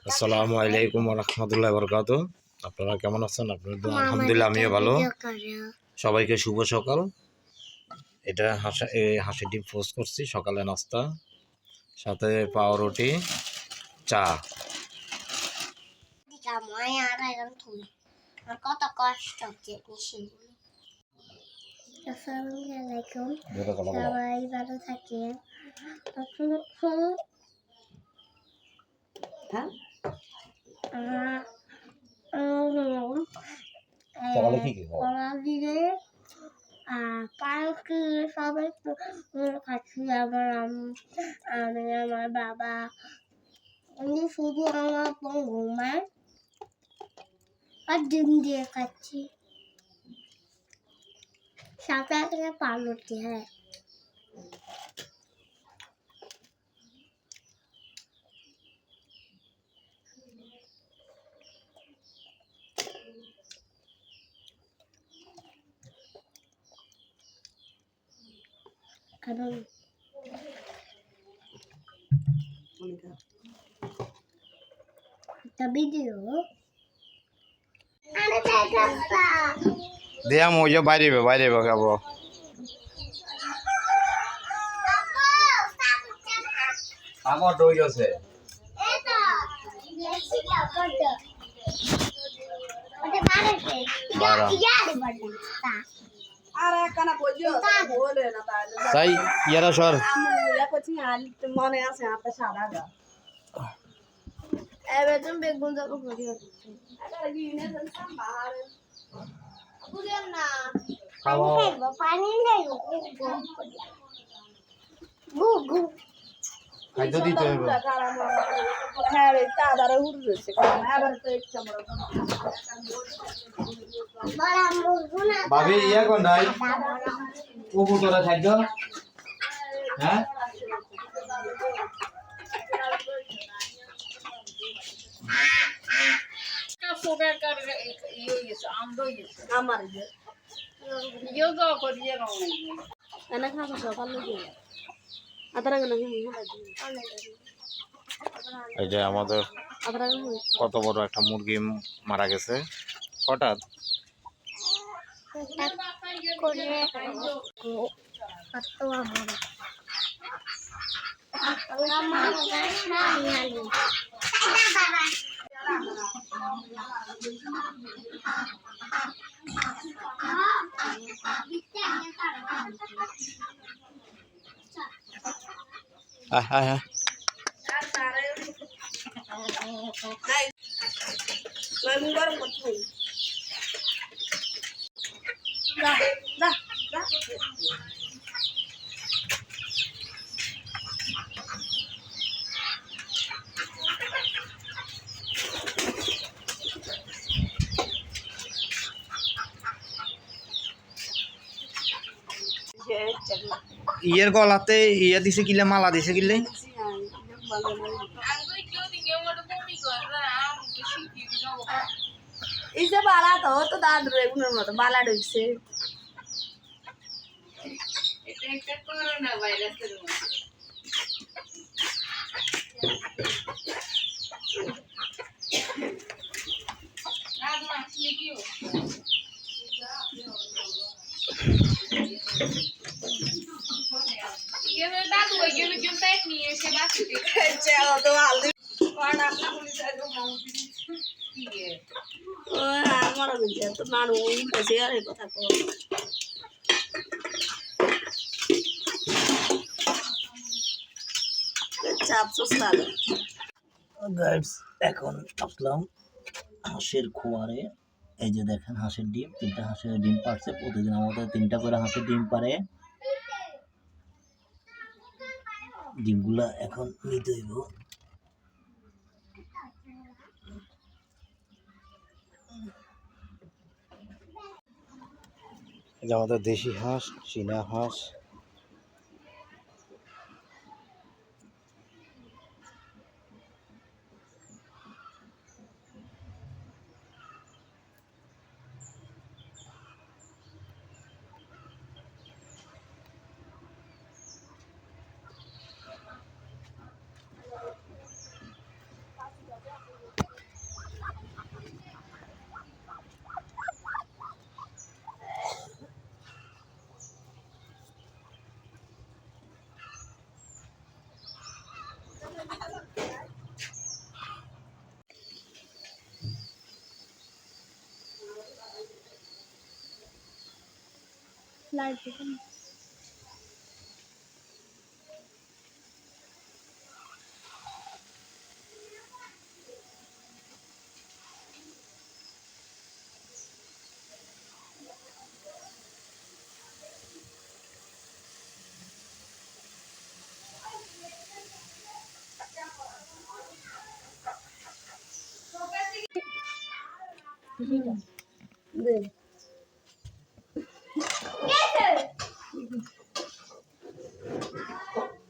আসসালামু আলাইকুম রহমতুল্লাহ বরকাত। আপনারা কেমন আছেন? আপনাদের আলহামদুলিল্লাহ আমিও ভালো। সবাইকে শুভ সকাল। এটা হাঁসের ডিম পোস্ট করছি সকালে নাস্তা, সাথে পাউরুটি, চা। কত কষ্ট হচ্ছে আসসালামু আলাইকুম, সবাই ভালো থাকেন। কলা দিয়ে পালকি সবাই খাচ্ছি। আমি আমার বাবা, আমি শুধু আমার ঘুমায় আর ডিম দিয়ে খাচ্ছি, সাথে একটা পাউরুটি। হ্যাঁ, কারণ একটা ভিডিও দিয়া মই বাইরে খাবো। আমার দই আছে। তাই ইয়ারা সর মনে আছে আপনার সাদা এবার তুমি বেগুন যাবো ঘুরি পানি নেই খাইতে দিতে হবে। হ্যাঁ তাড়াতাড়ি উড়ে রয়েছে এবার তো ভাবি ইয়া কোন নাই উপর তোরা খাইছ? হ্যাঁ এই যে আমাদের কত বড় একটা মুরগি মারা গেছে হঠাৎ। ইয়ের গলাতে ইয়া দিছে কিলে, মালা দিছে কিলে। এই যে বালা তো দাদুর এগুলোর মতো বালা ঢুকছে। এটা একটা করোনা ভাইরাসের মতো। দাদু আসলে কি দাদু নিয়ে এসে বাঁচতে তো ভালো আমার তো নাড়ু উঠেছে আর এই কথা কো গাইস এখন আসলাম হাঁসের খোয়ারে। এই যে দেখেন হাঁসের ডিম, 3টা হাঁসের ডিম পারছে। প্রতিদিন আমাদের 3টা করে হাঁসের ডিম পারে। ডিমগুলা এখন নিতে হইব। এই যে আমাদের দেশি হাঁস, চীনা হাঁস।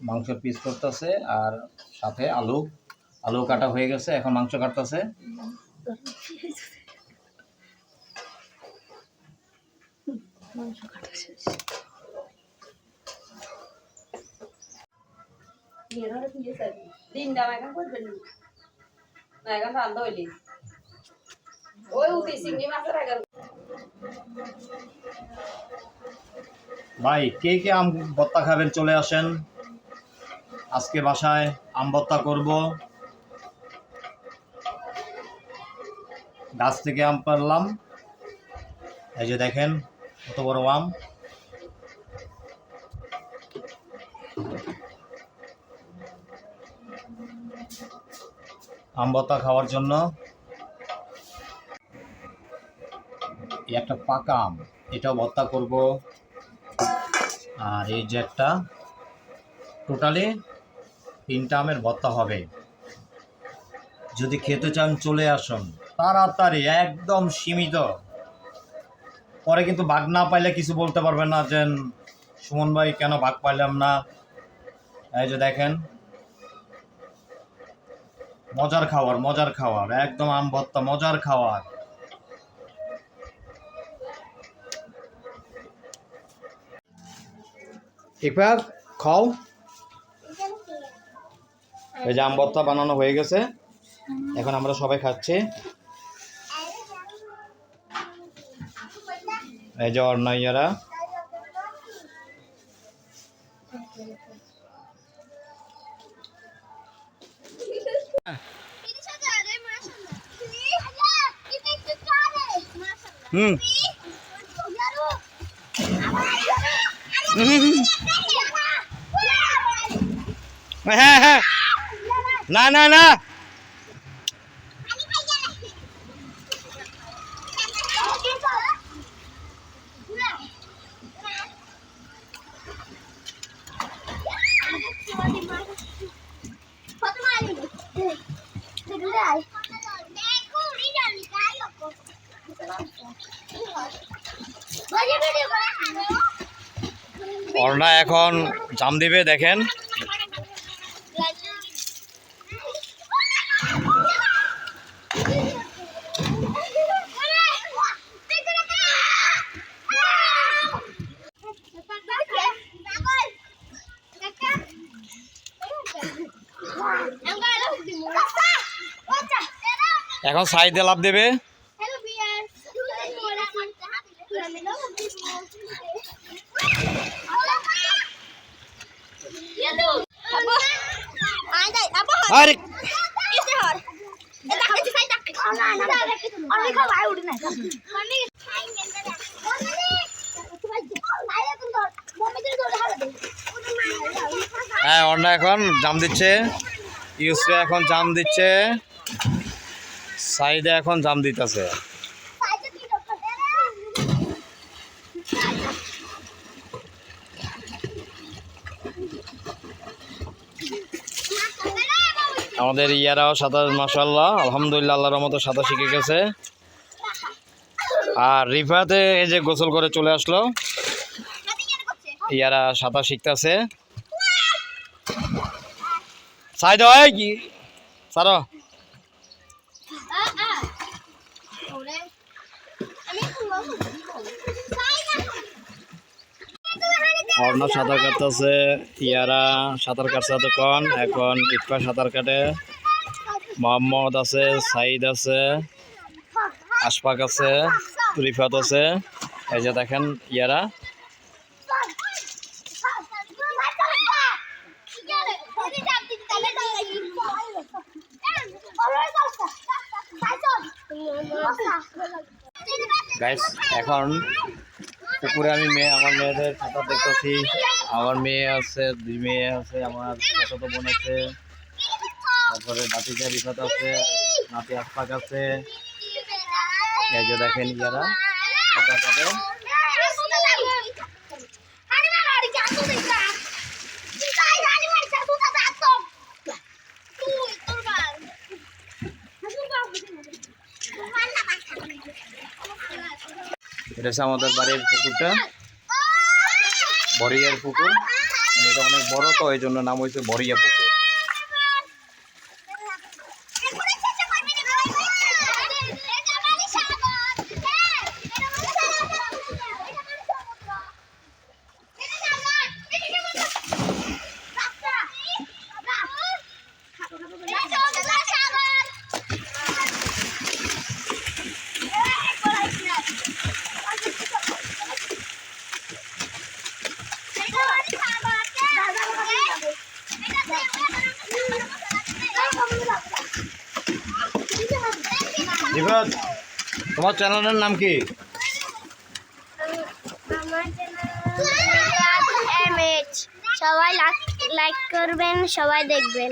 মাংসের পিস করতেছে আর সাথে আলু আলু কাটা হয়ে গেছে, এখন মাংস কাটতেছে। দিনটা এখন করবেন না, এখন রান্না হইলি ওই উঠি চিংড়ি মাছের আগে। ভাই কে কে আম ভর্তা খাবেন চলে আসেন, আজকে বাসায় আম ভর্তা করব। গাছ থেকে আম পারলাম, এই যে দেখেন কত বড় আম। আম ভর্তা খাওয়ার জন্য এই একটা পাকা আম, এটাও ভর্তা করব। আর এই যে একটা, টোটালি 3টা আমের ভর্তা হবে। যদি খেতে চান চলে আসুন তাড়াতাড়ি, একদম সীমিত। পরে কিন্তু ভাগ না পাইলে কিছু বলতে পারবেন না যে সুমন ভাই কেন ভাগ পাইলাম না। এই যে দেখেন মজার খাওয়ার একদম আম ভর্তা, মজার খাওয়ার। এবার খাও। এই যে আম ভর্তা বানানো হয়ে গেছে, এখন আমরা সবাই খাচ্ছি। এই যে অর্ণাইয়ারা, হ্যাঁ হ্যাঁ, না না না, অর্ণা এখন জাম দিবে, দেখেন। এখন সাইডে লাভ দেবে। আরে হ্যাঁ, অর্ণা এখন জাম দিচ্ছে, ইউসরা এখন জাম দিচ্ছে, সাইডে এখন জাম দিতেছে। আমাদের ইয়ারাও সাঁতার মাশাআল্লাহ আলহামদুলিল্লাহ আল্লাহর রহমতে সাঁতার শিখে গেছে। আর রিফাতে এই যে গোসল করে চলে আসলো, ইয়ারা সাঁতার শিখতেছে। সাইড হয় কি সারো, অর্ণব সাঁতার কাটতেছে, ইয়ারা সাঁতার কাটছে এতক্ষণ, এখন ইফা সাঁতার কাটে, মোহাম্মদ আছে, সাইদ আছে, আশফাক আছে, রিফাত আছে। এই যে দেখেন ইয়ারা, গাইস এখন পুকুরে আমি আমার মেয়েদের সাঁতার দেখতেছি। আমার মেয়ে আছে, 2 মেয়ে আছে, আমার ছোট বোন আছে, তারপরে বাতিজা রিফাত আছে, নাতি আশফাক আছে। এই যে দেখেন ইয়ারা সাঁতার কাটে। এটা হচ্ছে আমাদের বাড়ির পুকুরটা, বরিয়ার পুকুর। এটা অনেক বড়, তো এই জন্য নাম হয়েছে বরিয়া পুকুর। রিফাত, তোমার চ্যানেলের নাম কি? সবাই লাইক করবেন, সবাই দেখবেন।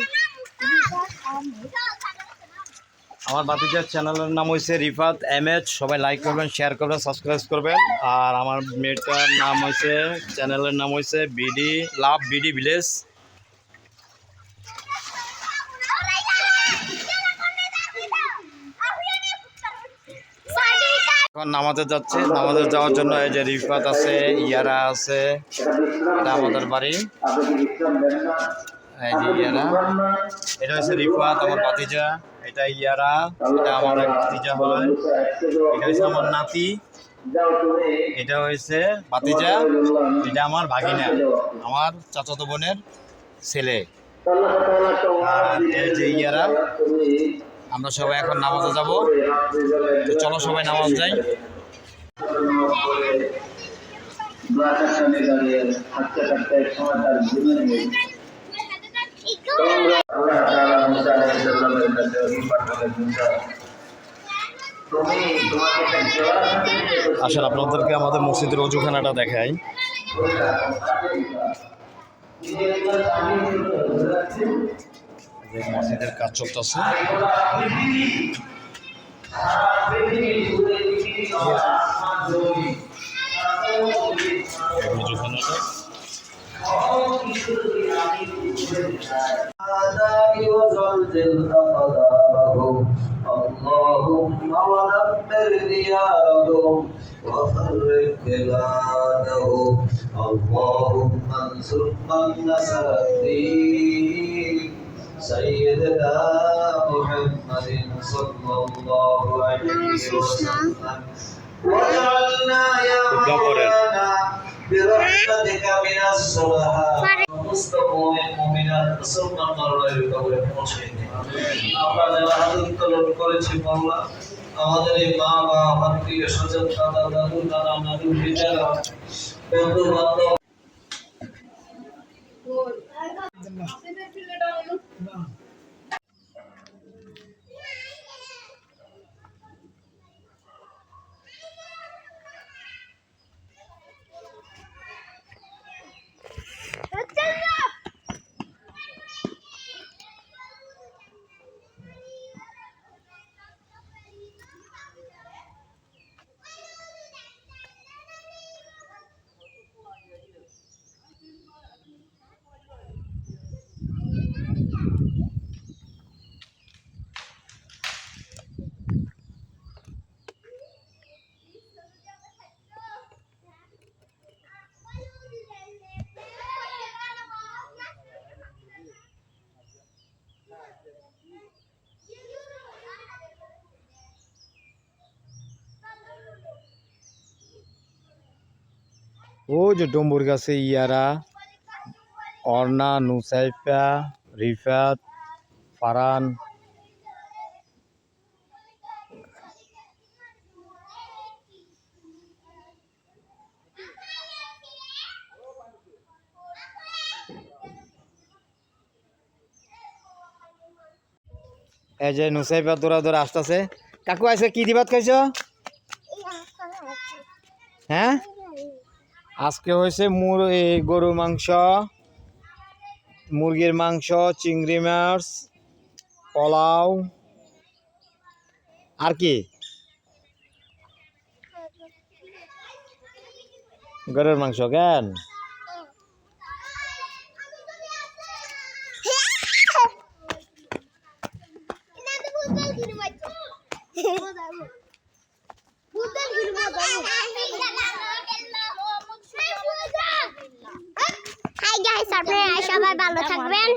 আমার বাতিজার চ্যানেলের নাম হয়েছে রিফাত MH। সবাই লাইক করবেন, শেয়ার করবেন, সাবস্ক্রাইব করবেন। আর আমার মেয়েটার নাম হয়েছে, চ্যানেলের নাম হয়েছে লাভ বিডি ভিলেজ। এখন নামাজে যাচ্ছে, নামাজে যাওয়ার জন্য এই যে রিফাত আছে, ইয়ারা আছে। এটা আমাদের বাড়ি, এই যে ইয়ারা। এটা হচ্ছে রিফাত আমার বাতিজা, এটা ইয়ারা, এটা আমার এক ভাতিজা হয়। এটা হচ্ছে আমার নাতি, এটা হয়েছে ভাতিজা, এটা আমার ভাগিনা, আমার চাচাতো বোনের ছেলে। আর এই যে ইয়ারা। আমরা সবাই এখন নামাজে যাব, তো চলো সবাই নামাজ যাই। আসলে আপনাদেরকে আমাদের মসজিদের অজুখানাটা দেখাই। মসজিদের কাজ চলতেছে। اللهم ودمر ديارهم وفرق بلادهم اللهم انصر من نصر الدين سيدنا محمد صلى الله عليه وسلم واجعلنا يا مولانا برحمتك من الصلحات مستقيم المؤمنات মুসলমান মাওলার কবরে পৌঁছে দিন। আমরা যারা হাত উত্তোলন করেছি মাওলা, আমাদের এই মা বাবা আত্মীয় স্বজন দাদা দাদু নানা নানু পিতারা বন্ধু বান্ধব ও যে ডম্বুর গাছে ইয়ারা, অর্ণা, নুসাইফা, রিফাত, ফারান। এই যে নুসাইফা দৌড়া দৌড়া আসতেছে। কাকু আছে, কি দিবাত খাইছ? হ্যাঁ, আজকে হয়েছে গরুর মাংস, মুরগির মাংস, চিংড়ি মাছ, পোলাও, আর কি গরুর মাংস কেন? হাই গাইস, আপনারা সবাই ভালো থাকবেন।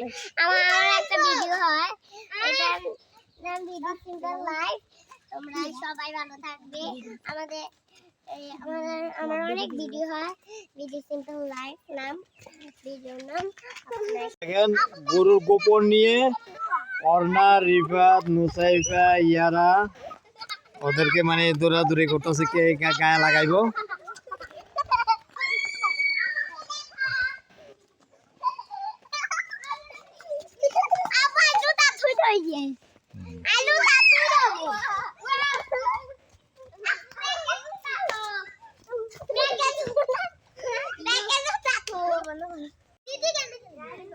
আমার একটা ভিডিও হয়, এটার নাম ভিডিও সিম্পল লাইফ। তোমরা সবাই ভালো থাকবে। আমার অনেক ভিডিও হয়, ভিডিও সিম্পল লাইফ নাম ভিডিওর নাম। দেখেন গরুর গোপন নিয়ে অর্ণা, রিফাত, নুসাইফা, ইয়ারা ওদেরকে মানে দৌড়াদৌড়ি করতেছে কে গায়ে লাগাইবো।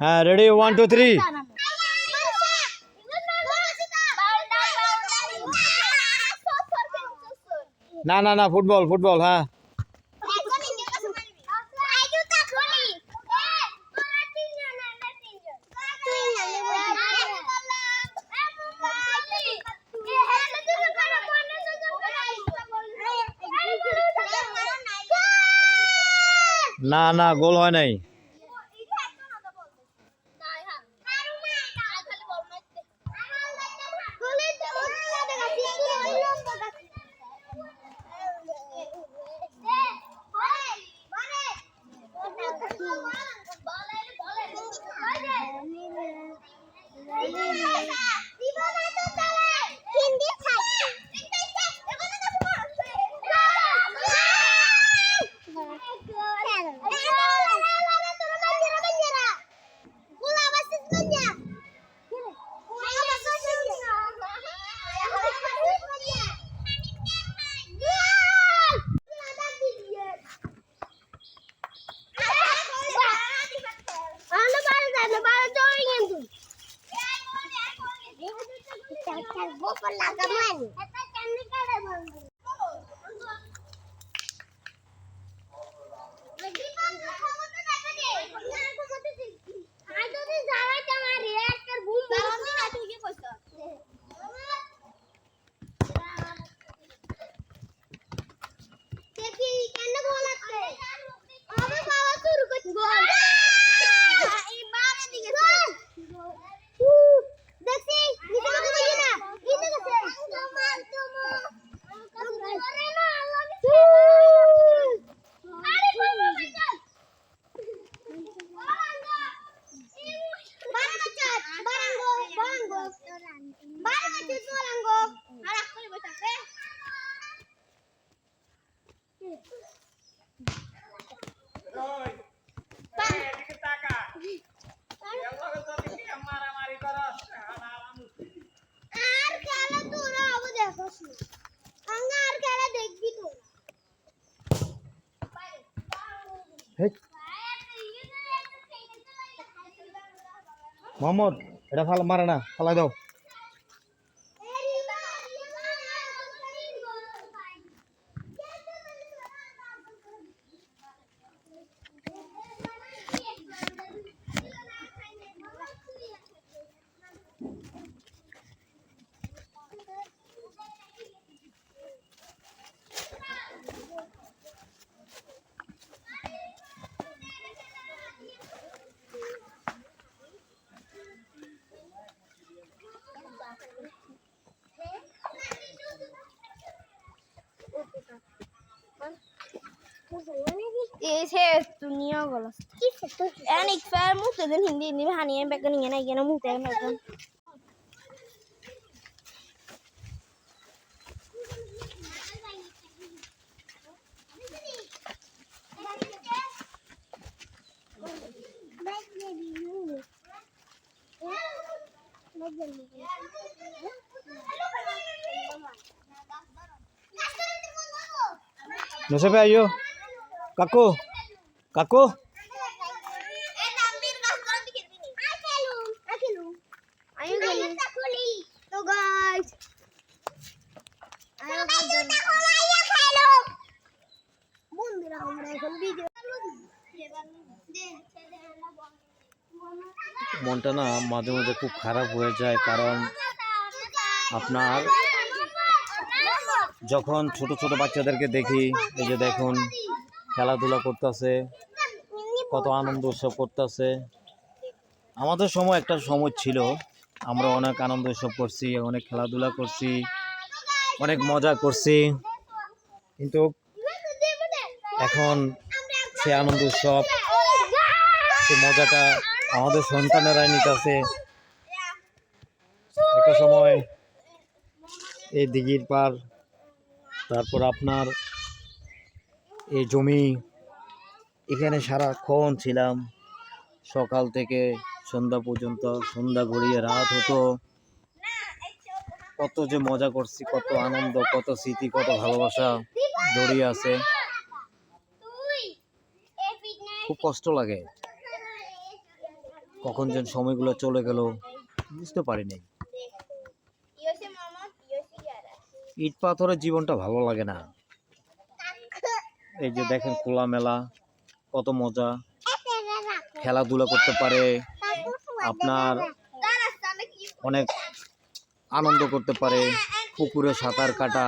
হ্যাঁ, রেডি, 1 2 3। না না না, ফুটবল ফুটবল, হ্যাঁ। না না, গোল হয় নাই। মোহাম্মদ, এটা ফাল মারে না, ফালাই দাও। Ese es tu niño golos. En ikfar muhte den hindi ni hani en bekan ingena igena muhte en bekan. No se ve yo, Caco. কাকু তো গাইস বন্ধুরা আমরা এখন ভিডিও মনটা না মাঝে মাঝে খুব খারাপ হয়ে যায়, কারণ আপনার যখন ছোট ছোট বাচ্চাদেরকে দেখি, এই যে দেখুন খেলাধুলা করতেছে, কত আনন্দ উৎসব করতেছে। আমাদের সময় একটা সময় ছিল, আমরা অনেক আনন্দ উৎসব করছি, অনেক খেলাধুলা করছি, অনেক মজা করছি, কিন্তু এখন সে আনন্দ উৎসব, সে মজাটা আমাদের সন্তানেরাই নিতেছে। একটা সময় এই দিঘির পার, তারপর আপনার এই জমি, এখানে সারাক্ষণ ছিলাম, সকাল থেকে সন্ধ্যা পর্যন্ত। সন্ধ্যা গড়িয়ে রাত হতো, কত যে মজা করছি, কত আনন্দ, কত স্মৃতি, কত ভালোবাসা জড়িয়ে আছে। খুব কষ্ট লাগে, কখন যেন সময়গুলো চলে গেল বুঝতে পারিনি। ইট পাথরের জীবনটা ভালো লাগে না। এই যে দেখেন খোলামেলা, কত মজা, খেলাধুলা করতে পারে, আপনার অনেক আনন্দ করতে পারে, পুকুরে সাঁতার কাটা,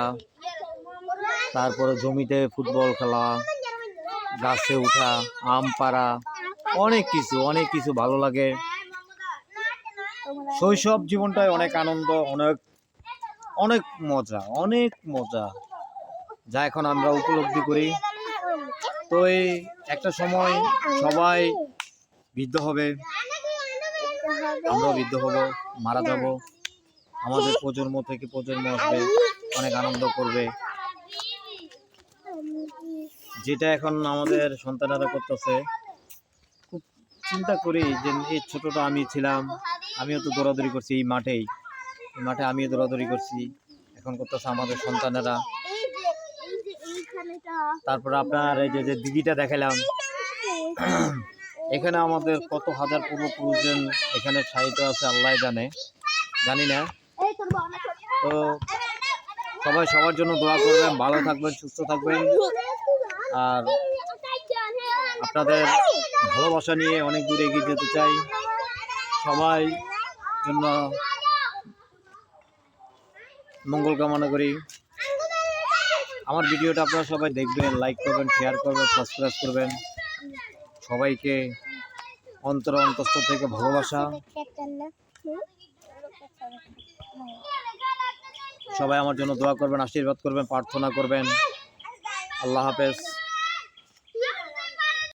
তারপরে জমিতে ফুটবল খেলা, গাছে ওঠা, আম পাড়া, অনেক কিছু ভালো লাগে। শৈশব জীবনটাই অনেক আনন্দ, অনেক মজা যা এখন আমরা উপলব্ধি করি। তো এই একটা সময় সবাই বৃদ্ধ হবে, আমরাও বৃদ্ধ হব, মারা যাব, আমাদের প্রজন্ম থেকে প্রজন্ম আসবে, অনেক আনন্দ করবে। যেটা এখন আমাদের সন্তানেরা করতেছে, খুব চিন্তা করি যে এই ছোটটা আমি ছিলাম, আমিও তো দৌড়াদৌড়ি করছি এই মাঠে আমিও দৌড়াদৌড়ি করছি, এখন করতেছে আমাদের সন্তানেরা। তারপর আপনার এই যে দিঘিটা দেখালাম, এখানে আমাদের কত হাজার পূর্বপুরুষজন এখানে সাহিত্য আছে, আল্লাহ জানি না। তো সবাই সবার জন্য দোয়া করবেন, ভালো থাকবেন, সুস্থ থাকবেন, আর আপনাদের ভালোবাসা নিয়ে অনেক দূর এগিয়ে যেতে চাই। সবাই জন্য মঙ্গল কামনা করি। আমার ভিডিওটা আপনারা সবাই দেখবেন, লাইক করবেন, শেয়ার করবেন, সাবস্ক্রাইব করবেন। সবাইকে অন্তঃস্থ থেকে ভালোবাসা। সবাই আমার জন্য দোয়া করবেন, আশীর্বাদ করবেন, প্রার্থনা করবেন। আল্লাহ হাফেজ।